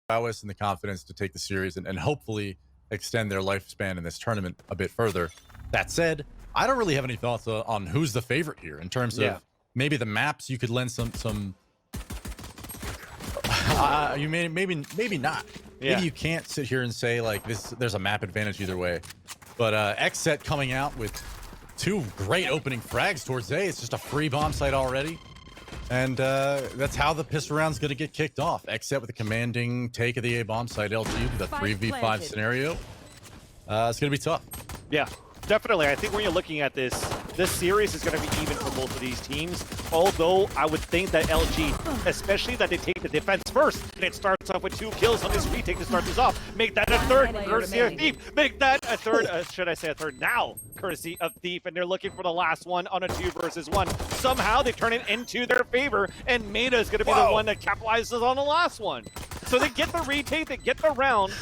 prowess and the confidence to take the series and hopefully extend their lifespan in this tournament a bit further. That said, I don't really have any thoughts on who's the favorite here in terms of maybe the maps. You could lend some you maybe not. Maybe you can't sit here and say like there's a map advantage either way. But XSET coming out with 2 great opening frags towards A. It's just a free bomb site already. And that's how the pistol round's going to get kicked off. XSET with a commanding take of the A bomb site. LG, the 3v5 scenario. It's going to be tough. Yeah, definitely. I think when you're looking at this series is going to be even for both of these teams. Although I would think that LG, especially that they take the defense first, and it starts off with 2 kills on this retake to start this off. Make that a third, courtesy of Thief. Make that a third, should I say a third now, courtesy of Thief. And they're looking for the last one on a 2 versus 1. Somehow they turn it into their favor, and Mada is going to be the one that capitalizes on the last one. So they get the retake, they get the round,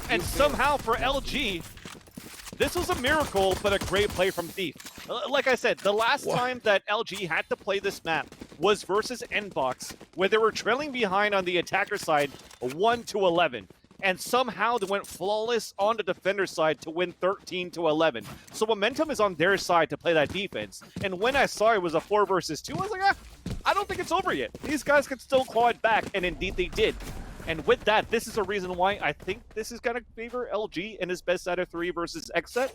and somehow for LG, this was a miracle, but a great play from Thief. Like I said, the last time that LG had to play this map was versus Nbox, where they were trailing behind on the attacker side 1-11. And somehow they went flawless on the defender side to win 13-11. So momentum is on their side to play that defense. And when I saw it was a 4 versus 2, I was like, I don't think it's over yet. These guys can still claw it back, and indeed they did. And with that, this is a reason why I think this is going to favor LG in his best out of 3 versus XSET.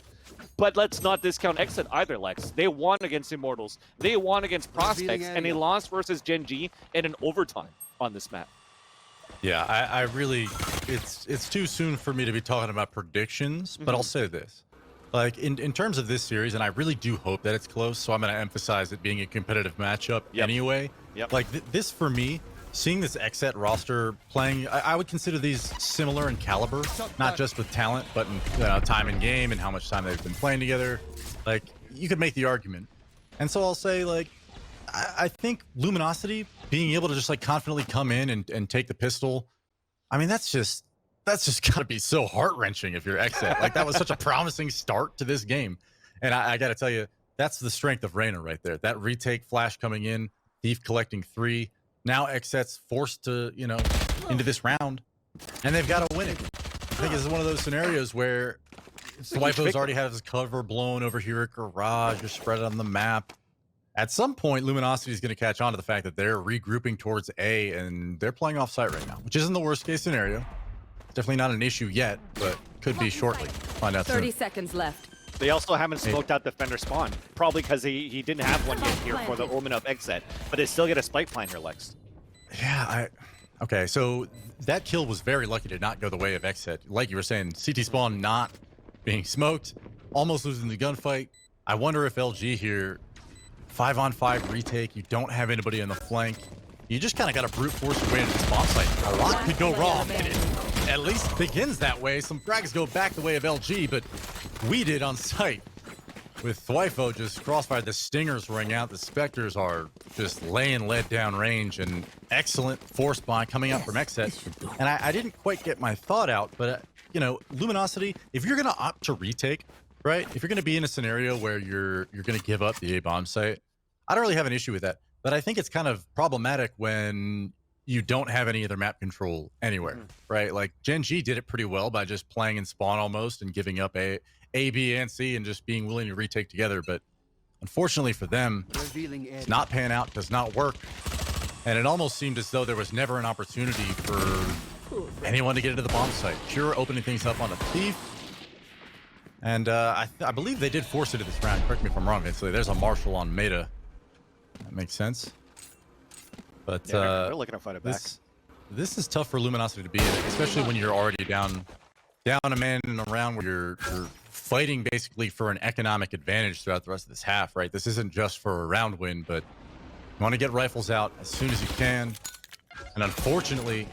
But let's not discount XSET either, Lex. They won against Immortals. They won against Prospects, and they lost versus Gen G in an overtime on this map. Yeah, I really, it's too soon for me to be talking about predictions, but I'll say this. Like, in terms of this series, and I really do hope that it's close, so I'm going to emphasize it being a competitive matchup anyway. Like, this for me, seeing this XSET roster playing, I would consider these similar in caliber, not just with talent, but in time in game and how much time they've been playing together. Like, you could make the argument. And so I'll say, like, I think Luminosity being able to just, like, confidently come in and take the pistol, I mean, that's just gotta be so heart-wrenching if you're XSET. Like, that was such a promising start to this game. And I gotta tell you, that's the strength of Reyna right there. That retake flash coming in, Thief collecting 3, now XSET's forced to, you know, into this round, and they've got to win it. I think this is one of those scenarios where thwifo's already had his cover blown over here at Garage, just spread it on the map. At some point, Luminosity is going to catch on to the fact that they're regrouping towards A, and they're playing off site right now, which isn't the worst case scenario. Definitely not an issue yet, but could be shortly. Find out 30 soon. seconds left. They also haven't smoked out defender spawn, probably because he didn't have one yet here for the Omen of XSET, but they still get a spike plan here, Lex. Yeah, okay, so that kill was very lucky to not go the way of XSET. Like you were saying, CT spawn not being smoked, almost losing the gunfight. I wonder if LG here, 5-on-5 retake, you don't have anybody on the flank. You just kind of got to brute force your way into the spawn site. A lot could go wrong, and it at least begins that way. Some frags go back the way of LG, but WeDid on site with thwifo just crossfire. The stingers ring out. The specters are just laying lead down range, and excellent force bind coming up from XSET. And I didn't quite get my thought out, but you know, Luminosity, if you're gonna opt to retake, right? If you're gonna be in a scenario where you're gonna give up the A bomb site, I don't really have an issue with that. But I think it's kind of problematic when you don't have any other map control anywhere, right? Like Gen G did it pretty well by just playing in spawn almost and giving up A, B, and C and just being willing to retake together. But unfortunately for them, it's not pan out, does not work. And it almost seemed as though there was never an opportunity for anyone to get into the bomb site. Pure opening things up on a Thief. And I believe they did force it to this round. Correct me if I'm wrong, Vince. There's a Marshal on Mada. That makes sense. But they're looking to fight it back. This is tough for Luminosity to be in, especially when you're already down a man in a round where you're fighting basically for an economic advantage throughout the rest of this half, right? This isn't just for a round win, but you want to get rifles out as soon as you can. And unfortunately,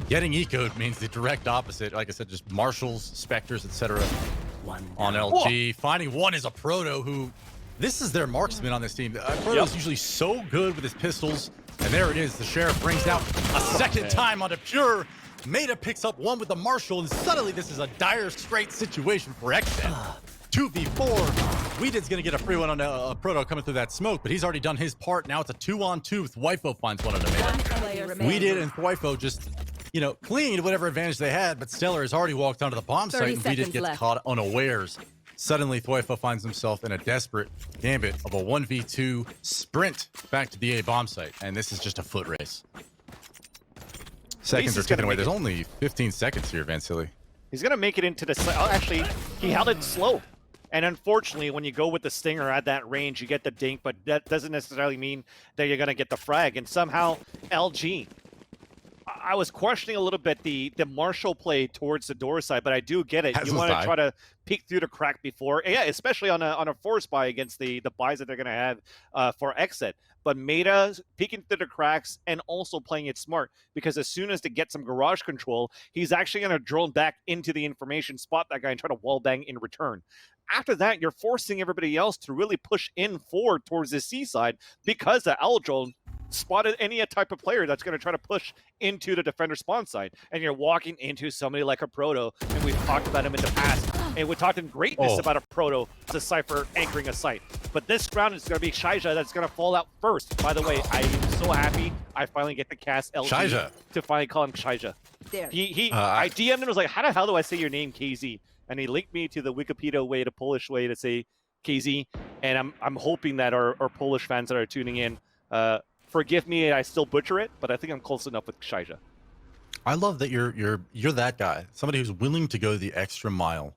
getting ecoed means the direct opposite. Like I said, just Marshals, Spectres, etc. on LG. Finding one is aproto, who this is their marksman on this team. Aproto is usually so good with his pistols. And there it is. The Sheriff brings out a second time onto Pure. Mada picks up one with the Marshal, and suddenly this is a dire straight situation for XSET. 2v4. WeDid's going to get a free one on Aproto coming through that smoke, but he's already done his part. Now it's a 2-on-2. thwifo finds one on the Mada. WeDid and thwifo just clinging to whatever advantage they had, but Stellar has already walked onto the bomb site, 30 and WeDid seconds gets left. caught unawares. Suddenly, thwifo finds himself in a desperate gambit of a 1v2 sprint back to the A bomb site, and this is just a foot race. Seconds are ticking away. There's only 15 seconds here, Vansili. He's going to make it into the... Oh, actually, he held it slow. And unfortunately, when you go with the Stinger at that range, you get the dink, but that doesn't necessarily mean that you're going to get the frag. And somehow, LG... I was questioning a little bit the Marshall play towards the door side, but I do get it. You want to try to peek through the crack before, yeah, especially on a force buy against the buys that they're going to have for XSET. But Mada peeking through the cracks and also playing it smart, because as soon as they get some garage control, he's actually going to drone back into the information, spot that guy, and try to wall bang in return. After that, you're forcing everybody else to really push in forward towards the C side, because the L drone spotted any type of player that's going to try to push into the defender spawn side, and you're walking into somebody like aproto, and we've talked about him in the past, and we talked in greatness about aproto as a Cypher anchoring a site. But this round is going to be Ksiaze that's going to fall out first. By the way, I am so happy I finally get to cast LG to finally call him Ksiaze. I DM'd him and was like, how the hell do I say your name, KZ? And he linked me to the Wikipedia way, the Polish way to say KZ, and I'm hoping that our Polish fans that are tuning in forgive me, I still butcher it, but I think I'm close enough with Ksiaze. I love that you're that guy, somebody who's willing to go the extra mile,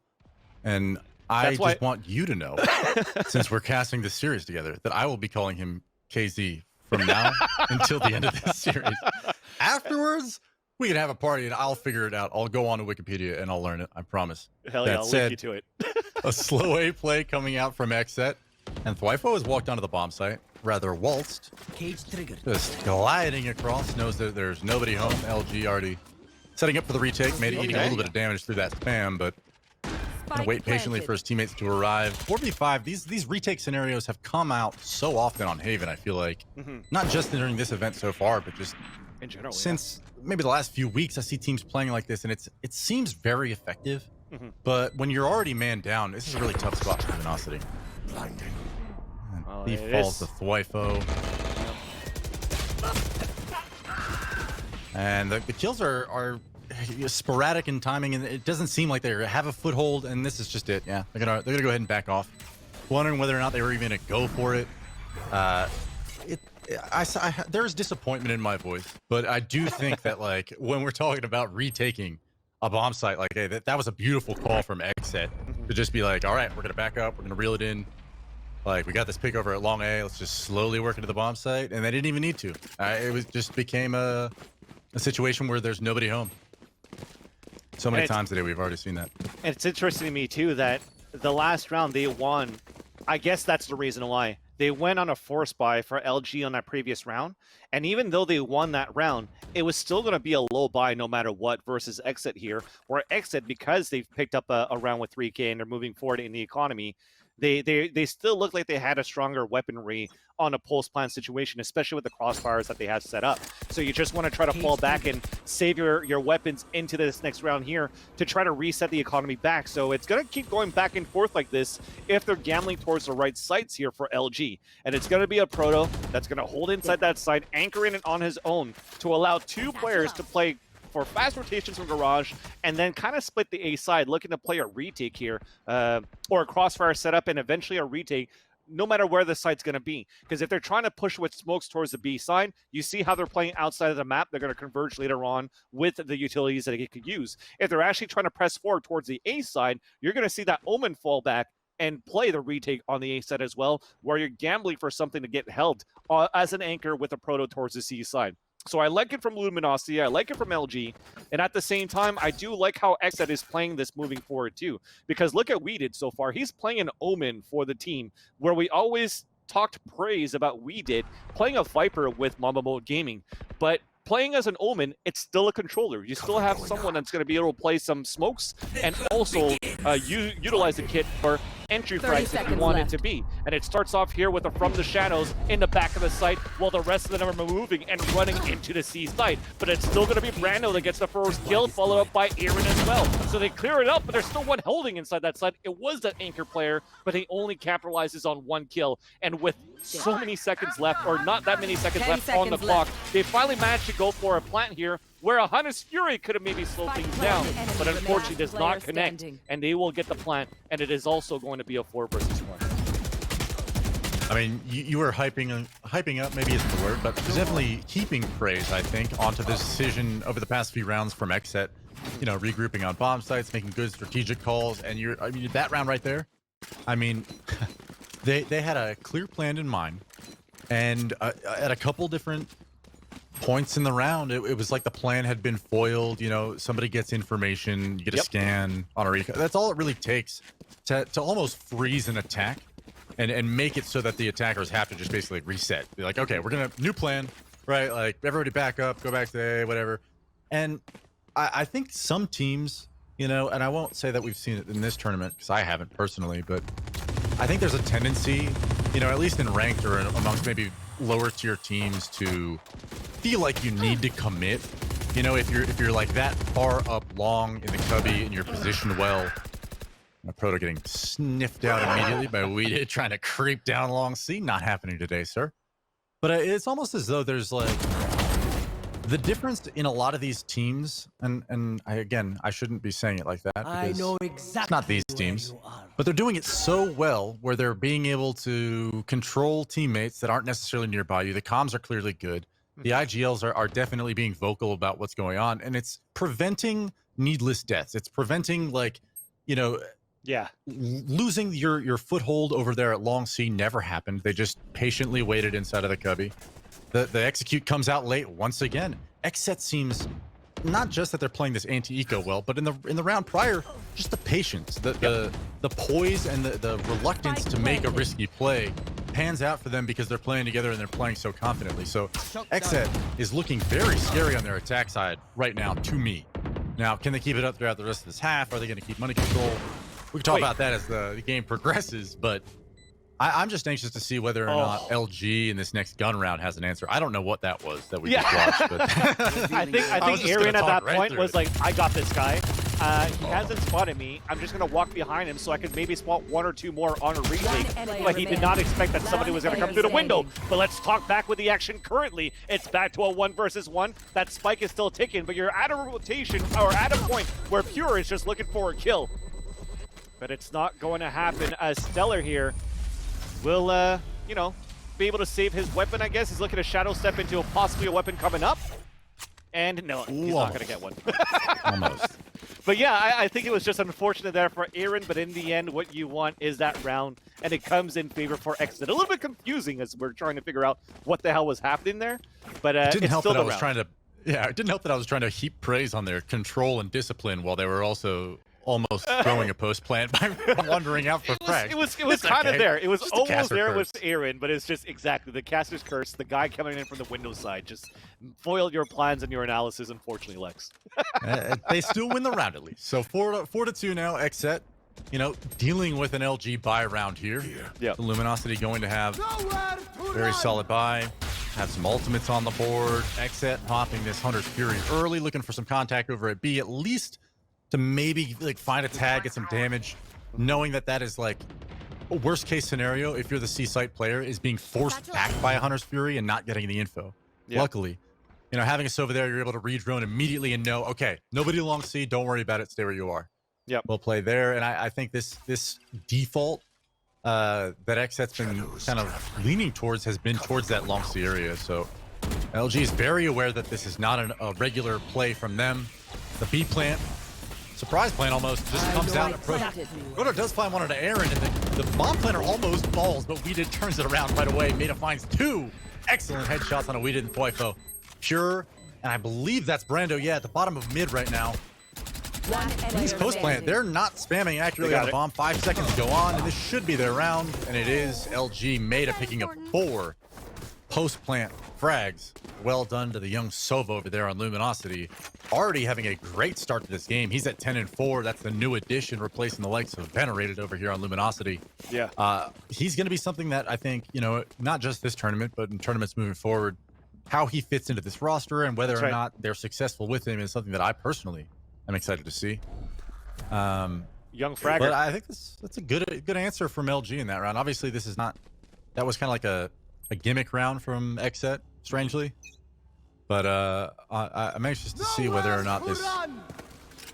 and I just want you to know, since we're casting this series together, that I will be calling him KZ from now until the end of this series. Afterwards, we can have a party, and I'll figure it out. I'll go on to Wikipedia and I'll learn it. I promise. Hell yeah, I'll link you to it. A slow A play coming out from XSET, and thwifo has walked onto the bomb site. Rather waltzed, Cage triggered. Just gliding across, knows that there's nobody home. LG already setting up for the retake, made eating a little bit of damage through that spam, but gonna wait patiently for his teammates to arrive. 4v5, these retake scenarios have come out so often on Haven, I feel like. Not just during this event so far, but just in general. Since maybe the last few weeks, I see teams playing like this, and it seems very effective. But when you're already man down, this is a really tough spot for Luminosity. Blinding. He falls to thwifo. And the kills are sporadic in timing, and it doesn't seem like they have a foothold, and this is just it. Yeah, they're gonna go ahead and back off. Wondering whether or not they were even gonna go for it. There's disappointment in my voice, but I do think that, like, when we're talking about retaking a bomb site, like, hey, that was a beautiful call from XSET to just be like, all right, we're gonna back up, we're gonna reel it in. Like, we got this pick over at long A, let's just slowly work into the bomb site, and they didn't even need to. It just became a situation where there's nobody home. So many times today we've already seen that. And it's interesting to me too that the last round they won. I guess that's the reason why. They went on a force buy for LG on that previous round, and even though they won that round, it was still going to be a low buy no matter what versus XSET here, where XSET, because they've picked up a round with 3K and they're moving forward in the economy, they still look like they had a stronger weaponry on a post-plan situation, especially with the crossfires that they have set up. So you just want to try to fall back and save your weapons into this next round here to try to reset the economy back. So it's going to keep going back and forth like this if they're gambling towards the right sites here for LG. And it's going to be aproto that's going to hold inside that site, anchoring it on his own to allow two players to play for fast rotations from garage, and then kind of split the A side, looking to play a retake here, or a crossfire setup, and eventually a retake, no matter where the site's going to be. Because if they're trying to push with smokes towards the B side, you see how they're playing outside of the map. They're going to converge later on with the utilities that they could use. If they're actually trying to press forward towards the A side, you're going to see that Omen fall back and play the retake on the A side as well, where you're gambling for something to get held as an anchor with a proto towards the C side. So I like it from Luminosity, I like it from LG, and at the same time, I do like how XSET is playing this moving forward too. Because look at WeDid so far. He's playing an Omen for the team, where we always talked praise about WeDid playing a Viper with Mama Mode Gaming. But playing as an Omen, it's still a controller. You still have someone that's going to be able to play some smokes and also utilize the kit for entry price if you want it to be. And it starts off here with a from the shadows in the back of the site, while the rest of them are moving and running into the C site. But it's still going to be Brando that gets the first kill, followed up by AYRIN as well. So they clear it up, but there's still one holding inside that site. It was that anchor player, but he only capitalizes on one kill. And with so many seconds left, or not that many seconds left on the clock, they finally managed to go for a plant here, where a Hunter's Fury could have maybe slowed things down, but unfortunately does not connect, and they will get the plant, and it is also going to be a 4 versus 1. I mean, you were hyping up, maybe isn't the word, but there's definitely heaping praise, I think, onto this decision over the past few rounds from XSET. You know, regrouping on bomb sites, making good strategic calls, and I mean, that round right there, I mean, they had a clear plan in mind, and at a couple different points in the round, it was like the plan had been foiled. You know, somebody gets information, you get a scan on a recon. That's all it really takes to almost freeze an attack and make it so that the attackers have to just basically reset. Be like, okay, we're gonna new plan, right? Like everybody back up, go back to A, whatever. And I think some teams, you know, and I won't say that we've seen it in this tournament because I haven't personally, but I think there's a tendency, you know, at least in ranked or amongst maybe lower tier teams, to feel like you need to commit. You know, if you're like that far up long in the cubby and you're positioned well. Aproto getting sniffed out immediately by WeDid trying to creep down long C. Not happening today, sir. But it's almost as though there's like the difference in a lot of these teams, and I shouldn't be saying it like that because I know exactly it's not these teams, but they're doing it so well where they're being able to control teammates that aren't necessarily nearby you. The comms are clearly good. The IGLs are definitely being vocal about what's going on, and it's preventing needless deaths. It's preventing, like, you know, losing your foothold over there at long C never happened. They just patiently waited inside of the cubby. The execute comes out late once again. XSET seems not just that they're playing this anti-eco well, but in the round prior, just the patience, the poise, and the reluctance to make a risky play pans out for them because they're playing together and they're playing so confidently. So XSET is looking very scary on their attack side right now to me. Now, can they keep it up throughout the rest of this half? Are they going to keep money control? We can talk about that as the game progresses, but I'm just anxious to see whether or not LG in this next gun round has an answer. I don't know what that was that we just watched, but I think AYRIN at that point was like, I got this guy. He hasn't spotted me. I'm just going to walk behind him so I could maybe spot 1 or 2 more on a retake. But he did not expect that somebody was going to come through the window. But let's talk back with the action currently. It's back to a 1 versus 1. That spike is still ticking, but you're at a rotation, or at a point where Pure is just looking for a kill. But it's not going to happen, as Stellar here will, you know, be able to save his weapon, I guess. He's looking to shadow step into possibly a weapon coming up. And no, he's not going to get one. Almost. But yeah, I think it was just unfortunate there for AYRIN, but in the end, what you want is that round, and it comes in favor for XSET. A little bit confusing as we're trying to figure out what the hell was happening there, but it didn't it's help still that the I was round. trying to, it didn't help that I was trying to heap praise on their control and discipline while they were also almost throwing a post plant by wandering out for frags. It was kind of there. It was almost there curse. with AYRIN, but it's just exactly the caster's curse. The guy coming in from the window side just foiled your plans and your analysis, unfortunately, Lex. They still win the round at least. So 4-2 now. XSET, you know, dealing with an LG buy round here. Yeah. The Luminosity going to have very solid buy. Have some ultimates on the board. XSET hopping this Hunter's Fury early, looking for some contact over at B, at least to maybe like find a tag, get some damage, knowing that that is like a worst case scenario if you're the C site player, is being forced back by a Hunter's Fury and not getting the info. Luckily, you know, having a Sova there, you're able to re-drone immediately and know, okay, nobody along C, don't worry about it, stay where you are. We'll play there. And I think this default that XSET's been kind of leaning towards has been towards that long C area. So LG is very aware that this is not a regular play from them. The B plant, surprise plant almost, just comes out. Aproto does find one on AYRIN, and the bomb planter almost falls, but WeDid turns it around right away. Mada finds 2 excellent headshots on a WeDid and thwifo. Pure, and I believe that's Brando, at the bottom of mid right now. These post plant, they're not spamming accurately on the bomb. 5 seconds go on, and this should be their round, and it is. LG Mada picking up 4 post plant frags. Well done to the young Sova over there on Luminosity. Already having a great start to this game. He's at 10-4. That's the new addition, replacing the likes of Venerated over here on Luminosity. He's going to be something that I think, you know, not just this tournament, but in tournaments moving forward, how he fits into this roster and whether or not they're successful with him is something that I personally am excited to see. Young fragger. But I think that's a good answer from LG in that round. Obviously, this is not, that was kind of like a gimmick round from XSET, strangely. But I'm anxious to see whether or not this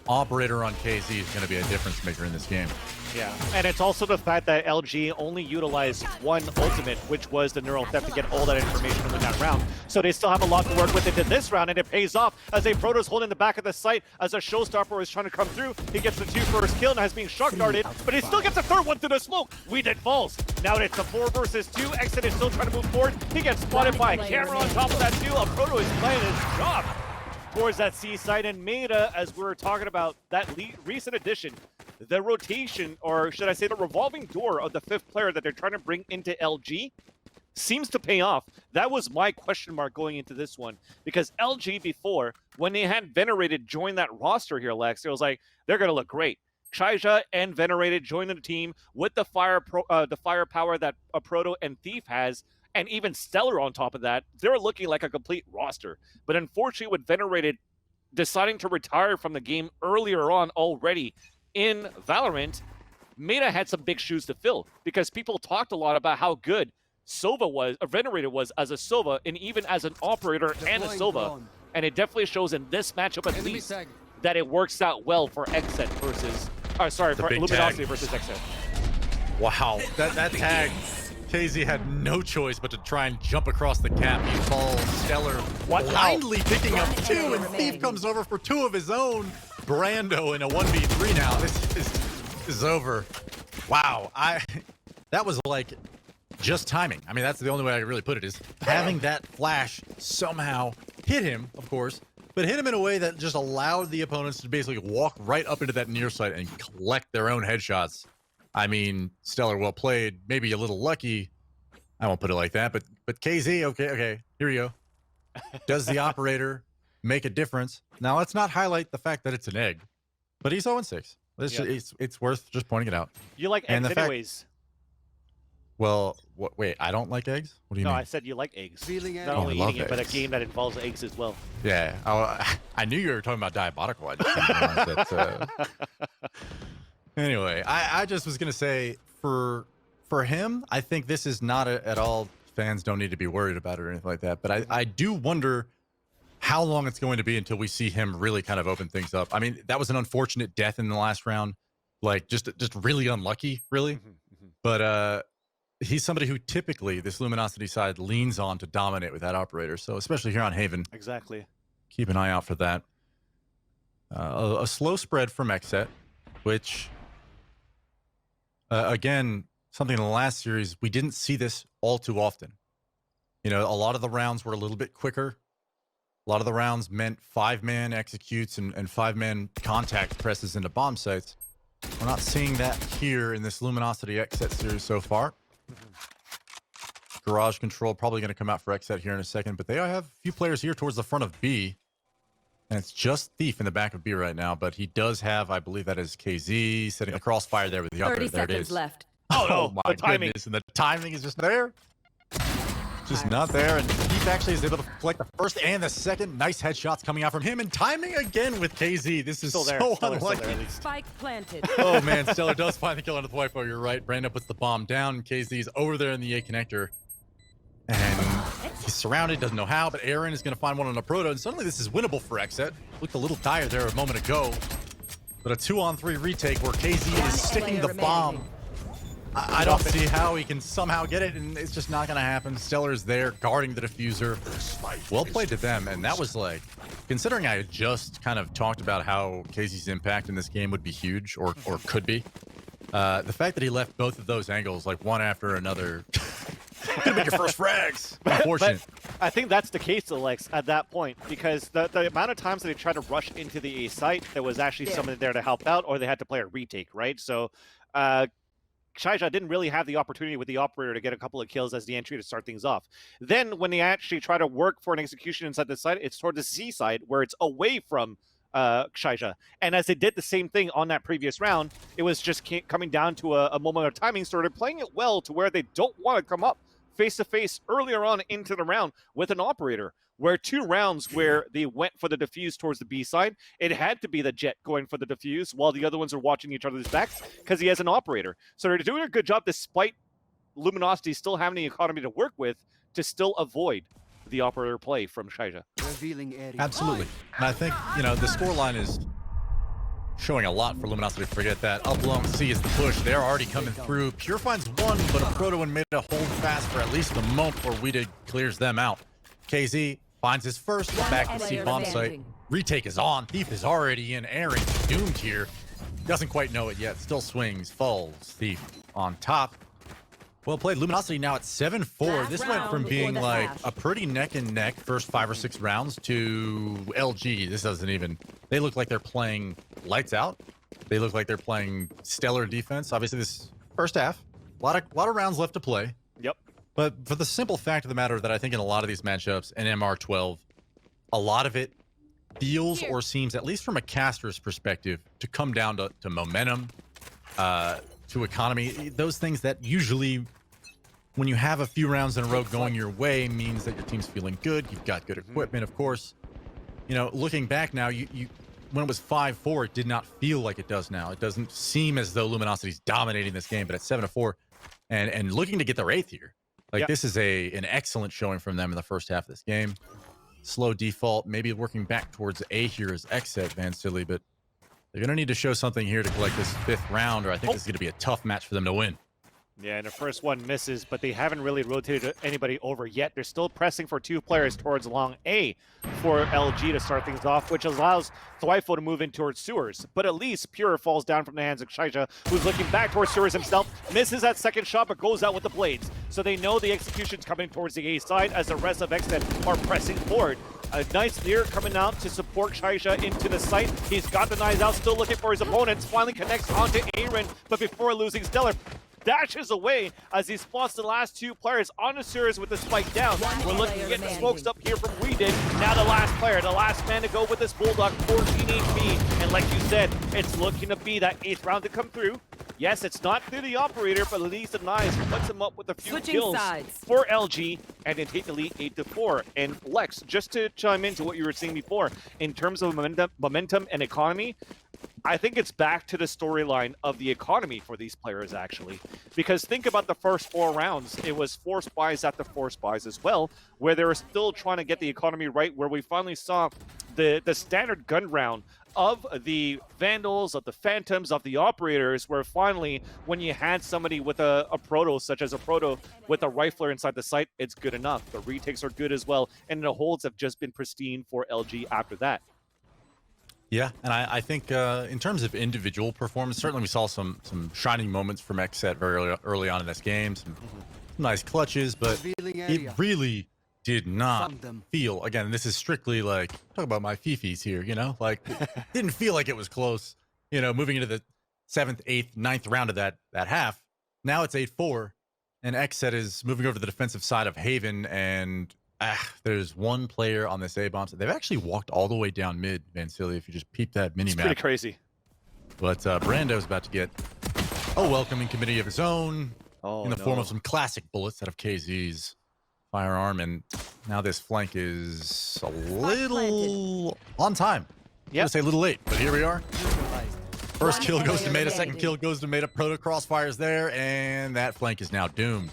operator on KZ is going to be a difference maker in this game. Yeah, and it's also the fact that LG only utilized one ultimate, which was the neural theft, to get all that information to win that round. So they still have a lot to work with into this round, and it pays off as aproto's holding the back of the site as a showstopper is trying to come through. He gets the 2 first kill and has been shock guarded, but he still gets a 3rd one through the smoke. WeDid falls. Now it's a 4 versus 2. XSET is still trying to move forward. He gets spotted by a camera on top of that too. Aproto is playing his job towards that C side, and mada, as we were talking about that recent addition, the rotation, or should I say the revolving door of the 5th player that they're trying to bring into LG seems to pay off. That was my question mark going into this one, because LG before, when they had Venerated join that roster here, Lex, it was like, they're going to look great. Ksiaze and Venerated joining the team with the firepower that Aproto and Thief has, and even Stellar on top of that. They're looking like a complete roster. But unfortunately, with Venerated deciding to retire from the game earlier on already in Valorant, mada had some big shoes to fill, because people talked a lot about how good Sova was, or Venerated was as a Sova, and even as an operator and a Sova. And it definitely shows in this matchup at least that it works out well for XSET versus, for Luminosity versus XSET. Wow, that tag, KZ had no choice but to try and jump across the cap. He falls, Stellar blindly picking up 2, and Thief comes over for 2 of his own. Brando in a 1v3 now. This is over. Wow, that was like just timing. I mean, that's the only way I can really put it, is having that flash somehow hit him, of course, but hit him in a way that just allowed the opponents to basically walk right up into that near site and collect their own headshots. I mean, Stellar, well played, maybe a little lucky. I won't put it like that, but KZ, okay, here we go. Does the operator make a difference? Now, let's not highlight the fact that it's an egg, but he's 0-6. It's worth just pointing it out. You like eggs anyways. Well, wait, I don't like eggs? What do you mean? No, I said you like eggs. Not only eating it, but a game that involves eggs as well. Yeah, I knew you were talking about Diabolical. I just didn't realize that. Anyway, I just was going to say, for him, I think this is not at all, fans don't need to be worried about it or anything like that, but I do wonder how long it's going to be until we see him really kind of open things up. I mean, that was an unfortunate death in the last round, like just really unlucky, really. But he's somebody who typically this Luminosity side leans on to dominate with that operator. So especially here on Haven, exactly, keep an eye out for that. A slow spread from XSET, which again, something in the last series we didn't see this all too often. You know, a lot of the rounds were a little bit quicker. A lot of the rounds meant 5-man executes and 5-man contact presses into bomb sites. We're not seeing that here in this Luminosity XSET series so far. Garage control probably going to come out for XSET here in a second, but they have a few players here towards the front of B. And it's just Thief in the back of B right now, but he does have, I believe that is KZ, setting a crossfire there with the operator. There it is. Left. Oh my goodness, and the timing is just there. Just not there, and Thief actually is able to collect the first and the second. Nice headshots coming out from him, and timing again with KZ. This is so unlucky. Spike planted. Oh man, Stellar does find the kill on the thwifo. You're right. Brando puts the bomb down, and KZ's over there in the A connector. And he's surrounded, doesn't know how, but AYRIN is going to find one on aproto, and suddenly this is winnable for XSET. Looked a little dire there a moment ago, but a 2-on-3 retake where KZ is sticking the bomb. I don't see how he can somehow get it, and it's just not going to happen. Stellar's there guarding the diffuser. Well played to them, and that was like, considering I had just kind of talked about how KZ's impact in this game would be huge, or could be, the fact that he left both of those angles, like one after another, gonna make your first frags. Unfortunate. But I think that's the case, Alex, at that point, because the amount of times that they tried to rush into the A site, there was actually someone there to help out, or they had to play a retake, right? So Ksiaze didn't really have the opportunity with the operator to get a couple of kills as the entry to start things off. Then when they actually try to work for an execution inside the site, it's toward the C side where it's away from Ksiaze. And as they did the same thing on that previous round, it was just coming down to a moment of timing, started playing it well to where they don't want to come up face-to-face earlier on into the round with an operator, where 2 rounds where they went for the defuse towards the B side, it had to be the Jett going for the defuse while the other ones are watching each other's backs because he has an operator. So they're doing a good job despite Luminosity still having the economy to work with to still avoid the operator play from Ksiaze. Revealing area. Absolutely. And I think, you know, the scoreline is showing a lot for Luminosity. Forget that. Up long C is the push. They're already coming through. Pure finds one, but aproto and mada hold fast for at least a moment before WeDid clears them out. KZ finds his first back to C bomb site. Retake is on. Thief is already in. AYRIN doomed here. Doesn't quite know it yet. Still swings. Falls. Thief on top. Well played. Luminosity now at 7-4. This went from being like a pretty neck and neck first 5 or 6 rounds to LG. This doesn't even... They look like they're playing lights out. They look like they're playing stellar defense. Obviously, this first half, a lot of rounds left to play. Yep. But for the simple fact of the matter that I think in a lot of these matchups in MR12, a lot of it feels or seems, at least from a caster's perspective, to come down to momentum, to economy. Those things that usually, when you have a few rounds in a row going your way, means that your team's feeling good. You've got good equipment, of course. You know, looking back now, you when it was 5-4, it did not feel like it does now. It doesn't seem as though Luminosity's dominating this game, but at 7-4 and looking to get their 8th here. Like, this is an excellent showing from them in the first half of this game. Slow default, maybe working back towards A here is XSET, Van Silly, but they're going to need to show something here to collect this 5th round, or I think this is going to be a tough match for them to win. Yeah, and the first one misses, but they haven't really rotated anybody over yet. They're still pressing for 2 players towards long A for LG to start things off, which allows thwifo to move in towards sewers. But at least Pure falls down from the hands of Ksiaze, who's looking back towards sewers himself, misses that second shot, but goes out with the blades. So they know the execution's coming towards the A side as the rest of XSET are pressing forward. A nice leer coming out to support Ksiaze into the site. He's got the knives out, still looking for his opponents. Finally connects onto AYRIN, but before losing Stellar, dashes away as he spots the last 2 players on the sewers with the spike down. We're looking at getting the smokes up here from WeDid. Now the last player, the last man to go with this Bulldog, 14 HP. And like you said, it's looking to be that 8th round to come through. Yes, it's not through the operator, but at least the knives puts him up with a few kills for LG, and they take the lead 8-4. And Lex, just to chime into what you were saying before, in terms of momentum and economy, I think it's back to the storyline of the economy for these players, actually. Because think about the first 4 rounds. It was 4 spies after 4 spies as well, where they were still trying to get the economy right, where we finally saw the standard gun round of the Vandals, of the Phantoms, of the Operators, where finally, when you had somebody with a proto, such as aproto, with a rifler inside the site, it's good enough. The retakes are good as well, and the holds have just been pristine for LG after that. Yeah, and I think in terms of individual performance, certainly we saw some shining moments from XSET very early on in this game. Some nice clutches, but it really did not feel, again, this is strictly like, talk about my fifis here, you know? Like, didn't feel like it was close, you know, moving into the 7th, 8th, 9th round of that half. Now it's 8-4, and XSET is moving over to the defensive side of Haven, and there's one player on this A-bomb. They've actually walked all the way down mid, Van Silly, if you just peep that mini-map. It's pretty crazy. But Brando's about to get a welcoming committee of his own in the form of some classic bullets out of KZ's firearm, and now this flank is a little on time. Yeah, say a little late, but here we are. First kill goes to mada, second kill goes to mada. Proto crossfires there, and that flank is now doomed.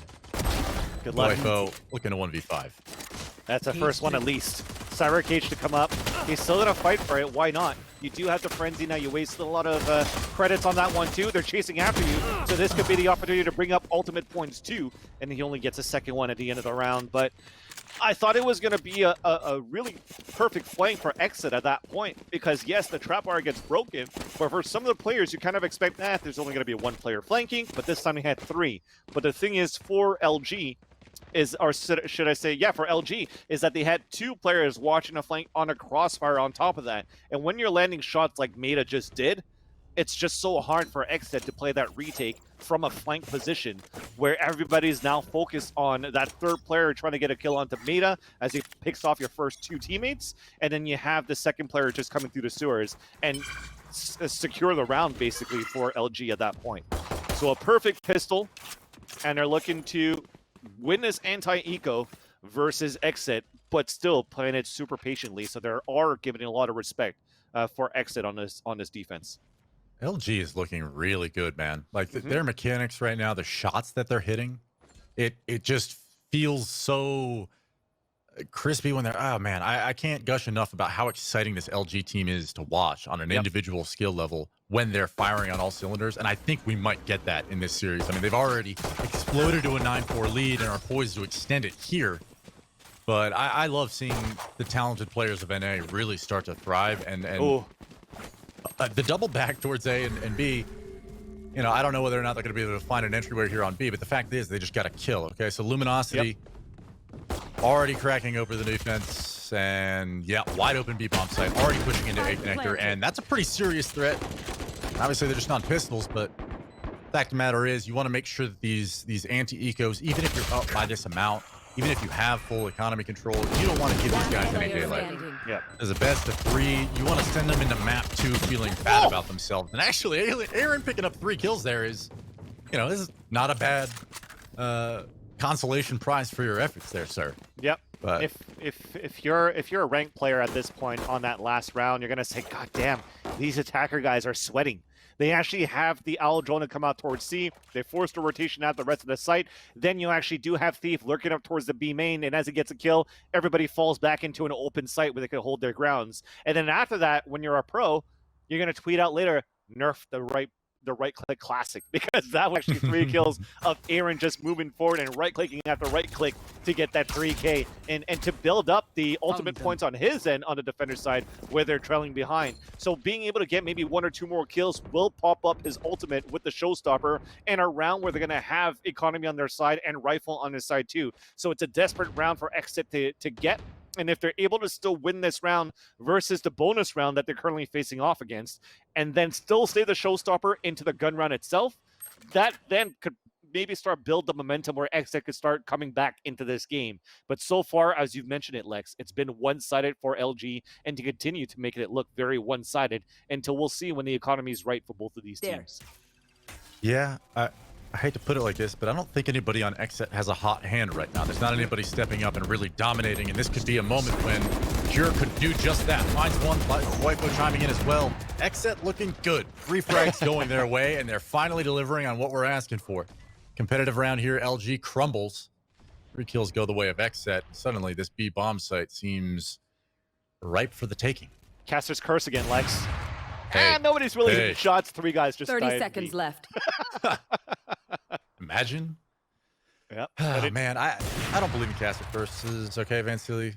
Good luck. thwifo looking to 1v5. That's the first one at least. Cypher Cage to come up. He's still gonna fight for it. Why not? You do have the frenzy now. You wasted a lot of credits on that one too. They're chasing after you, so this could be the opportunity to bring up ultimate points too. And he only gets a second one at the end of the round. But I thought it was gonna be a really perfect flank for XSET at that point, because yes, the trap bar gets broken, but for some of the players, you kind of expect that there's only gonna be 1 player flanking. But this time he had 3. But the thing is, for LG, or should I say, yeah, for LG, is that they had 2 players watching a flank on a crossfire on top of that. And when you're landing shots like mada just did, it's just so hard for XSET to play that retake from a flank position where everybody's now focused on that 3rd player trying to get a kill onto mada as he picks off your first 2 teammates, and then you have the 2nd player just coming through the sewers and secure the round basically for LG at that point. So a perfect pistol, and they're looking to win this anti-eco versus XSET, but still playing it super patiently. So they are giving a lot of respect for XSET on this defense. LG is looking really good, man. Like their mechanics right now, the shots that they're hitting, it just feels so crispy when they're, oh man, I can't gush enough about how exciting this LG team is to watch on an individual skill level when they're firing on all cylinders. And I think we might get that in this series. I mean, they've already exploded to a 9-4 lead and are poised to extend it here. But I love seeing the talented players of NA really start to thrive. And the double back towards A and B, you know, I don't know whether or not they're going to be able to find an entryway here on B, but the fact is they just got to kill, okay? So Luminosity already cracking open the defense, and yeah, wide open B bomb site, already pushing into A connector, and that's a pretty serious threat. Obviously, they're just on pistols, but fact of the matter is you want to make sure that these anti-ecos, even if you're up by this amount, even if you have full economy control, you don't want to give these guys any daylight. Yeah. As a best of 3, you want to send them into map 2 feeling bad about themselves. And actually, AYRIN picking up 3 kills there is, you know, this is not a bad consolation prize for your efforts there, sir. Yep. But if you're a ranked player at this point on that last round, you're gonna say, God damn, these attacker guys are sweating. They actually have the Owl drone to come out towards C. They forced a rotation out the rest of the site. Then you actually do have Thief lurking up towards the B main, and as he gets a kill, everybody falls back into an open site where they can hold their grounds. And then after that, when you're a pro, you're gonna tweet out later, nerf the right click classic, because that was actually 3 kills of AYRIN just moving forward and right clicking after right click to get that 3K and to build up the ultimate points on his end on the defender side where they're trailing behind. So being able to get maybe 1 or 2 more kills will pop up his ultimate with the showstopper and a round where they're going to have economy on their side and rifle on their side too. So it's a desperate round for XSET to get. And if they're able to still win this round versus the bonus round that they're currently facing off against, and then still stay the showstopper into the gun round itself, that then could maybe start build the momentum where XSET could start coming back into this game. But so far, as you've mentioned it, Lex, it's been one-sided for LG, and to continue to make it look very one-sided until we'll see when the economy is right for both of these teams. yeah, I hate to put it like this, but I don't think anybody on XSET has a hot hand right now. There's not anybody stepping up and really dominating, and this could be a moment when Cure could do just that. Finds one, thwifo chiming in as well. XSET looking good. 3 frags going their way, and they're finally delivering on what we're asking for. Competitive round here, LG crumbles. 3 kills go the way of XSET. Suddenly, this B bomb site seems ripe for the taking. Caster's curse again, Lex. Hey, nobody's really hitting shots. 3 guys just 30 seconds left. Imagine. Yep. Oh, man, I don't believe in caster curses. Okay, Vansili.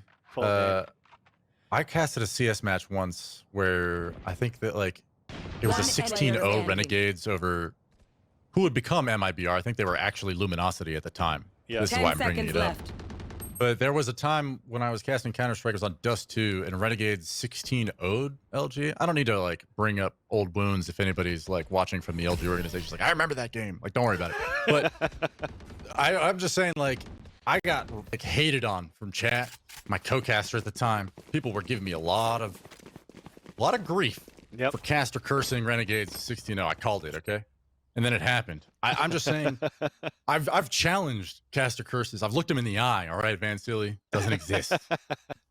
I casted a CS match once where I think that like it was a 16-0 Renegades over who would become MIBR. I think they were actually Luminosity at the time. Yeah. This is why I'm bringing it up. But there was a time when I was casting Counter-Strike, it was on Dust 2, and Renegades 16-0'd LG. I don't need to, like, bring up old wounds if anybody's, like, watching from the LG organization. Like, I remember that game. Like, don't worry about it. But I'm just saying, like, I got, like, hated on from chat. My co-caster at the time. People were giving me a lot of grief for caster cursing Renegades 16-0. I called it, okay? And then it happened. I'm just saying, I've challenged caster curses. I've looked them in the eye. All right, Vansili doesn't exist.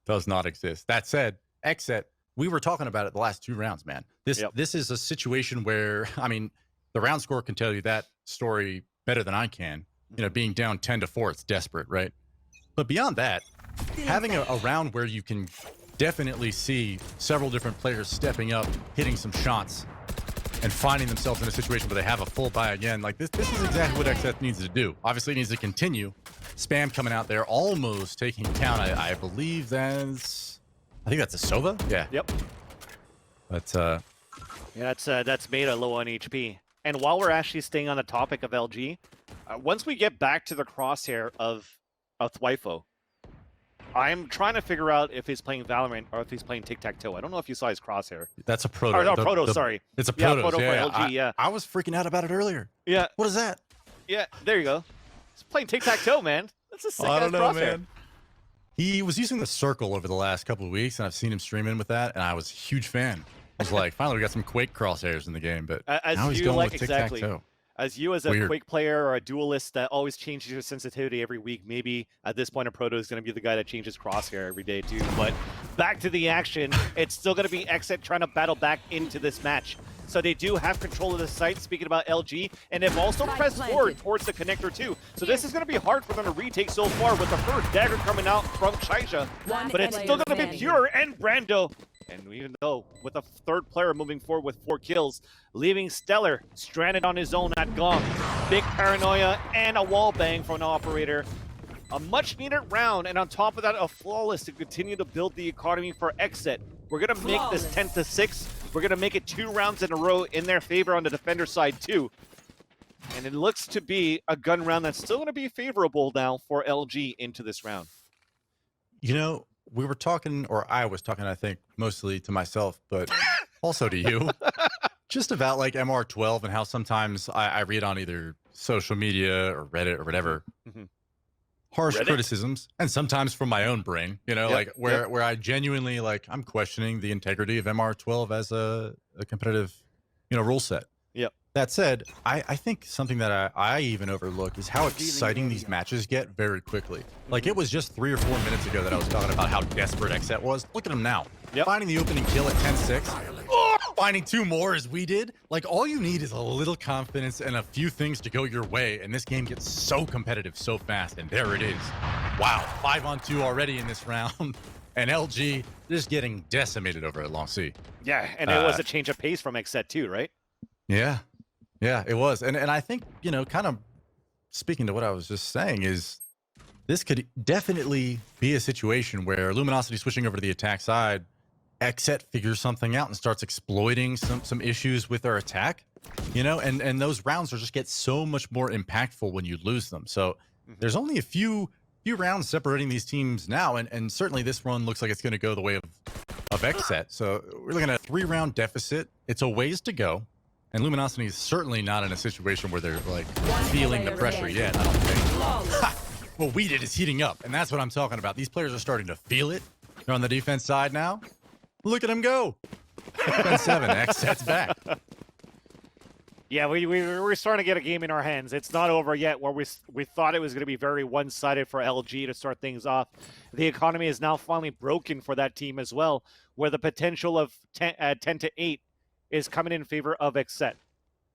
Does not exist. That said, XSET, we were talking about it the last 2 rounds, man. This is a situation where, I mean, the round score can tell you that story better than I can. You know, being down 10-4, it's desperate, right? But beyond that, having a round where you can definitely see several different players stepping up, hitting some shots, and finding themselves in a situation where they have a full buy again. Like, this is exactly what XSET needs to do. Obviously, it needs to continue. Spam coming out there, almost taking count. I believe that's... I think that's a Sova? Yeah. Yep. But, yeah, that's Mada low on HP. And while we're actually staying on the topic of LG, once we get back to the crosshair of thwifo, I'm trying to figure out if he's playing Valorant or if he's playing tic-tac-toe. I don't know if you saw his crosshair. That's a proto. Or, no, proto, sorry. It's a proto. Yeah, proto for LG, yeah. I was freaking out about it earlier. Yeah. What is that? Yeah, there you go. He's playing tic-tac-toe, man. That's a sick I don't know, crosshair. man. He was using the circle over the last couple of weeks, and I've seen him stream in with that, and I was a huge fan. I was like, finally, we got some Quake crosshairs in the game, but now he's going with tic-tac-toe. As you as a Quake player or a duelist that always changes your sensitivity every week, maybe at this point a proto is going to be the guy that changes crosshair every day too. But back to the action, it's still going to be XSET trying to battle back into this match. So they do have control of the site, speaking about LG, and they've also pressed forward towards the connector too. So this is going to be hard for them to retake so far with the first dagger coming out from Ksiaze. But it's still going to be Pure and Brando. And even though with a third player moving forward with 4 kills, leaving Stellar stranded on his own at Gong. Big paranoia and a wall bang for an operator. A much needed round, and on top of that, a flawless to continue to build the economy for XSET. We're going to make this 10-6. We're going to make it 2 rounds in a row in their favor on the defender side too. And it looks to be a gun round that's still going to be favorable now for LG into this round. You know, we were talking, or I was talking, I think, mostly to myself, but also to you, just about like MR12 and how sometimes I read on either social media or Reddit or whatever, harsh Reddit? criticisms, and sometimes from my own brain, you know, like where I genuinely, like, I'm questioning the integrity of MR12 as a competitive, you know, rule set. Yep. That said, I think something that I even overlook is how exciting these matches get very quickly. Like, it was just 3 or 4 minutes ago that I was talking about how desperate XSET was. Look at him now. Finding the opening kill at 10-6. Finding 2 more as we did. Like, all you need is a little confidence and a few things to go your way, and this game gets so competitive so fast, and there it is. Wow, 5-on-2 already in this round. And LG just getting decimated over at Long C. Yeah, and it was a change of pace from XSET too, right? Yeah. Yeah, it was. And I think, you know, kind of speaking to what I was just saying is this could definitely be a situation where Luminosity switching over to the attack side, XSET figures something out and starts exploiting some issues with their attack, you know, and those rounds are just get so much more impactful when you lose them. So there's only a few rounds separating these teams now, and certainly this one looks like it's going to go the way of XSET. So we're looking at a 3-round deficit. It's a ways to go. And Luminosity is certainly not in a situation where they're like feeling the pressure yet, I don't think. Well, WeDid is heating up, and that's what I'm talking about. These players are starting to feel it. They're on the defense side now. Look at them go. 7, XSET's back. Yeah, we're starting to get a game in our hands. It's not over yet where we thought it was going to be very one-sided for LG to start things off. The economy is now finally broken for that team as well, where the potential of 10-8 is coming in favor of XSET.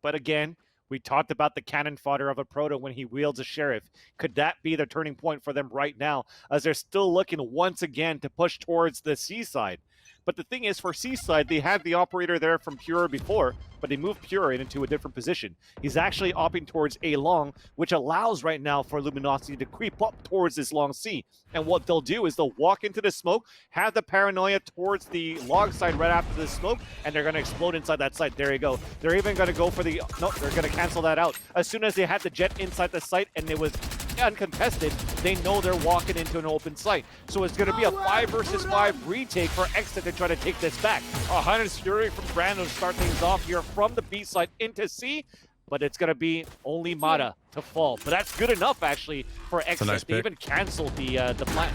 But again, we talked about the cannon fodder of aproto when he wields a sheriff. Could that be the turning point for them right now, as they're still looking once again to push towards the seaside? But the thing is, for Seaside, they had the operator there from Pure before, but they moved Pure into a different position. He's actually opting towards A long, which allows right now for Luminosity to creep up towards this long C. And what they'll do is they'll walk into the smoke, have the paranoia towards the log side right after the smoke, and they're going to explode inside that site. There you go. They're even going to go for the... No, they're going to cancel that out. As soon as they had the Jett inside the site and it was uncontested, they know they're walking into an open site. So it's going to be a 5 versus 5 retake for XSET to try to take this back. 100 Fury from Brando to start things off here from the B side into C, but it's going to be only mada to fall. But that's good enough, actually, for XSET. Nice they even canceled the plant.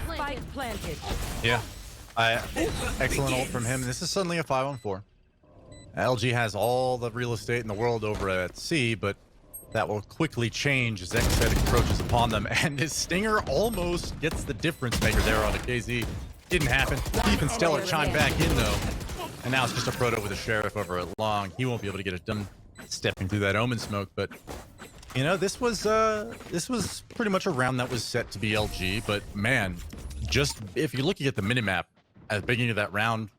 Planted. Yeah. Excellent ult from him. This is suddenly a 5-on-4. LG has all the real estate in the world over at C, but that will quickly change as XSET approaches upon them. And his Stinger almost gets the difference maker there on a KZ. Didn't happen. Even Stellar chimed back in, though. And now it's just aproto with a sheriff over at long. He won't be able to get it done stepping through that Omen smoke. But, you know, this was pretty much a round that was set to be LG. But, man, just if you're looking at the minimap at the beginning of that round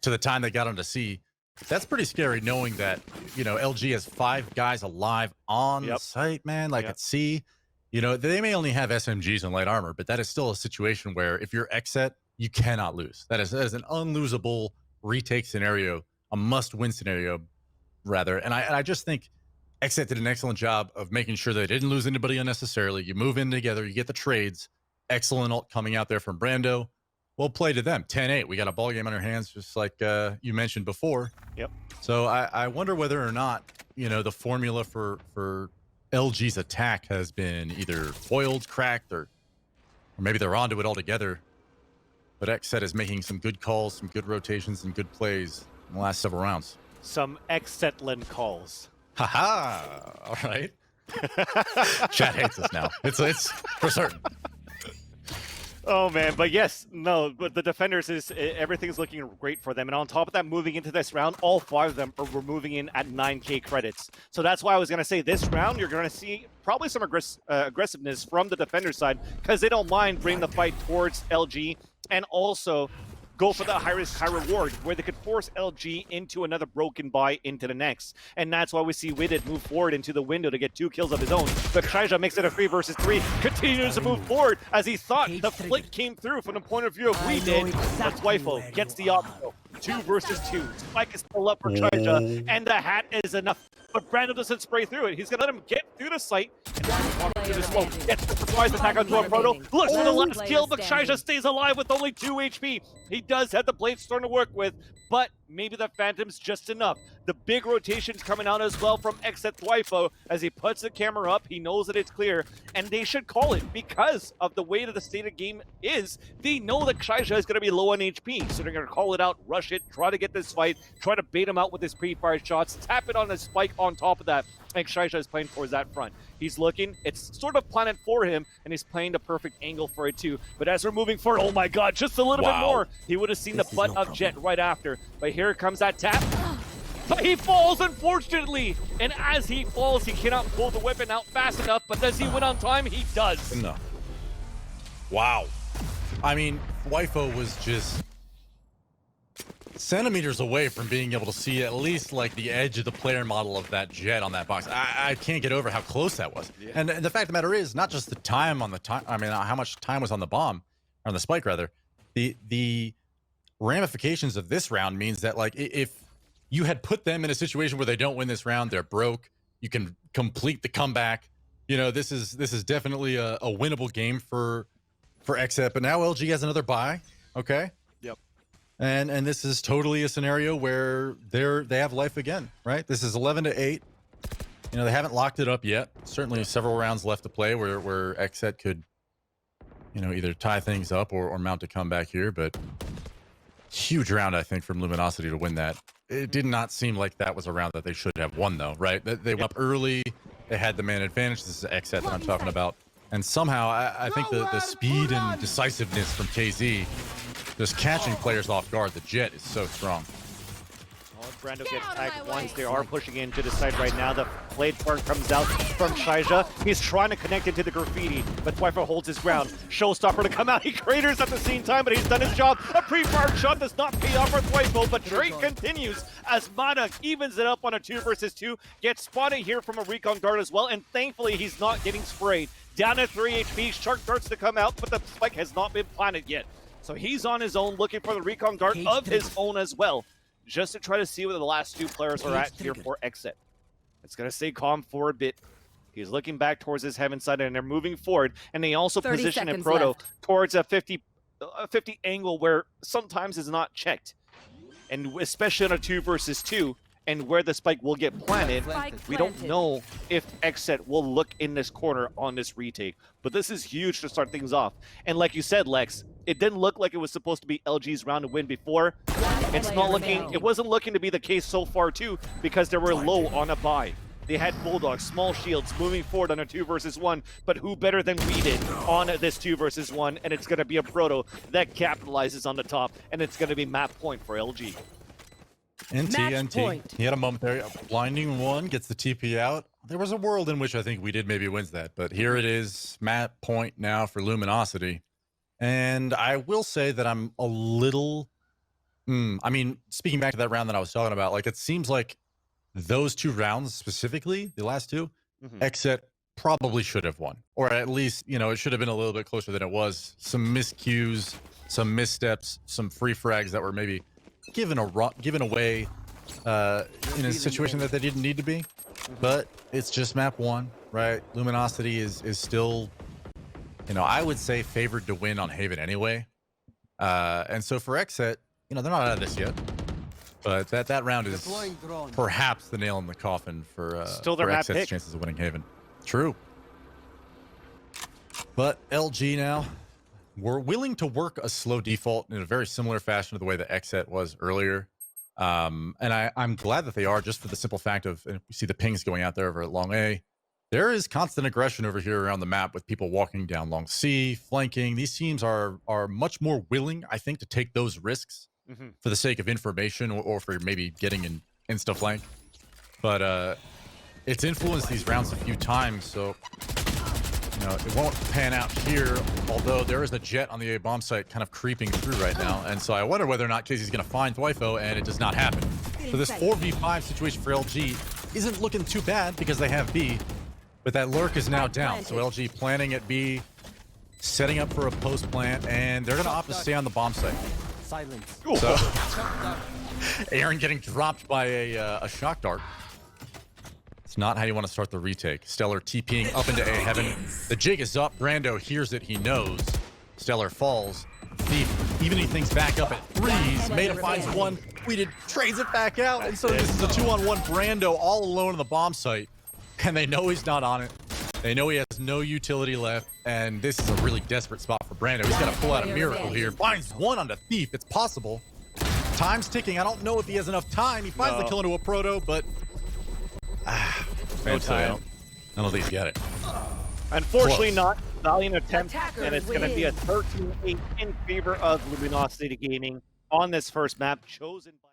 to the time they got onto C, that's pretty scary knowing that, you know, LG has 5 guys alive on the site, man. Like at C, you know, they may only have SMGs and light armor, but that is still a situation where if you're XSET, you cannot lose. That is an unlosable retake scenario, a must-win scenario, rather. And I just think XSET did an excellent job of making sure they didn't lose anybody unnecessarily. You move in together, you get the trades. Excellent ult coming out there from Brando. Well played to them. 10-8. We got a ball game on our hands, just like you mentioned before. Yep. So I wonder whether or not, you know, the formula for LG's attack has been either foiled, cracked, or maybe they're onto it altogether. But XSET is making some good calls, some good rotations, and good plays in the last several rounds. Some XSET-lin calls. Haha! All right. Chat hates us now. It's for certain. Oh man, but yes, no, but the defenders everything's looking great for them, and on top of that, moving into this round, all 5 of them were moving in at 9k credits. So that's why I was gonna say this round you're gonna see probably some aggressiveness from the defender side because they don't mind bringing the fight towards LG and also go for the high risk, high reward, where they could force LG into another broken buy into the next. And that's why we see WeDid move forward into the window to get 2 kills of his own. But Ksiaze makes it a 3 versus 3, continues to move forward as he thought the flick came through from the point of view of WeDid. But thwifo gets the option. 2 versus 2. Spike is still up for Ksiaze, and the hat is enough. But Brando doesn't spray through it. He's gonna let him get through the site and walk through the smoke. Gets the surprise attack onto aproto. Looks for the last kill, but Ksiaze stays alive with only 2 HP. He does have the blade storm to work with, but maybe the Phantom's just enough. The big rotation's coming out as well from XSET thwifo as he puts the camera up. He knows that it's clear, and they should call it because of the way that the state of game is. They know that Ksiaze is going to be low on HP, so they're going to call it out, rush it, try to get this fight, try to bait him out with his pre-fire shots, tap it on a spike on top of that. And Ksiaze is playing towards that front. He's looking, it's sort of planted for him, and he's playing the perfect angle for it too. But as we're moving forward, oh my god, just a little bit more. He would have seen the butt of Jett right after. But here comes that tap. But he falls, unfortunately. And as he falls, he cannot pull the weapon out fast enough. But does he win on time? He does. No. Wow. I mean, thwifo was just centimeters away from being able to see at least like the edge of the player model of that Jett on that box. I can't get over how close that was. Yeah. And the fact of the matter is, not just the time on the time, I mean, how much time was on the bomb, or on the spike rather, the ramifications of this round means that like if you had put them in a situation where they don't win this round, they're broke, you can complete the comeback. You know, this is definitely a winnable game for XSET, but now LG has another bye. Okay. And this is totally a scenario where they have life again, right? This is 11-8. You know, they haven't locked it up yet. Certainly several rounds left to play where XSET could, you know, either tie things up or mount a comeback here. But huge round, I think, from Luminosity to win that. It did not seem like that was a round that they should have won, though, right? They went up early. They had the man advantage. This is XSET that I'm talking about. And somehow, I think the speed and decisiveness from KZ, just catching players off guard, the Jett is so strong. Brando gets tagged once. They are pushing into the side right now. The blade part comes out from Ksiaze. He's trying to connect into the graffiti, but thwifo holds his ground. Showstopper to come out. He craters at the same time, but he's done his job. A pre-fired shot does not pay off for thwifo, but Drake continues as Mada evens it up on a 2 versus 2. Gets spotted here from a recon guard as well, and thankfully he's not getting sprayed. Down at 3 HP, Shark darts to come out, but the spike has not been planted yet. So he's on his own, looking for the recon dart of his own as well, just to try to see where the last 2 players are at here for XSET. It's going to stay calm for a bit. He's looking back towards his heaven side, and they're moving forward. And they also position aproto towards a 50 angle where sometimes is not checked. And especially on a 2 versus 2, and where the spike will get planted, we don't know if XSET will look in this corner on this retake. But this is huge to start things off. And like you said, Lex, it didn't look like it was supposed to be LG's round to win before. It's not looking, it wasn't looking to be the case so far too, because they were low on a buy. They had Bulldogs, small shields, moving forward on a 2 versus 1, but who better than WeDid on this 2 versus 1, and it's going to be aproto that capitalizes on the top, and it's going to be map point for LG. NT. He had a moment there. A blinding one, gets the TP out. There was a world in which I think WeDid maybe wins that, but here it is, map point now for Luminosity. And I will say that I'm a little, I mean, speaking back to that round that I was talking about, like it seems like those 2 rounds specifically, the last 2, XSET probably should have won. Or at least, you know, it should have been a little bit closer than it was. Some miscues, some missteps, some free frags that were maybe given away in a situation that they didn't need to be. But it's just map 1, right? Luminosity is still, you know, I would say favored to win on Haven anyway. And so for XSET, you know, they're not out of this yet. But that round is perhaps the nail in the coffin for XSET's chances of winning Haven. True. But LG now, we're willing to work a slow default in a very similar fashion to the way that XSET was earlier. And I'm glad that they are, just for the simple fact of, we see the pings going out there over at long A. There is constant aggression over here around the map with people walking down long C, flanking. These teams are much more willing, I think, to take those risks for the sake of information or for maybe getting an insta flank. But it's influenced these rounds a few times, so you know it won't pan out here. Although there is a Jett on the A bomb site kind of creeping through right now, and so I wonder whether or not Ksiaze's going to find thwifo, and it does not happen. So this 4v5 situation for LG isn't looking too bad because they have B. But that lurk is now down, so LG planning at B, setting up for a post plant, and they're going to opt to stay on the bomb site. Silence. So, AYRIN getting dropped by a shock dart. It's not how you want to start the retake. Stellar TPing up into A heaven. The jig is up. Brando hears it. He knows. Stellar falls. Thief evening things back up at threes. Mada finds one. WeDid trades it back out, and so this is a 2-on-1 Brando all alone on the bomb site. And they know he's not on it. They know he has no utility left. And this is a really desperate spot for Brando. He's got to pull out a miracle here. Finds one on the Thief. It's possible. Time's ticking. I don't know if he has enough time. He finds the kill into aproto, but... no time. I don't think he's got it. Unfortunately Close. not. Valiant attempt. And it's going to be a 13-8 in favor of Luminosity Gaming on this first map chosen by...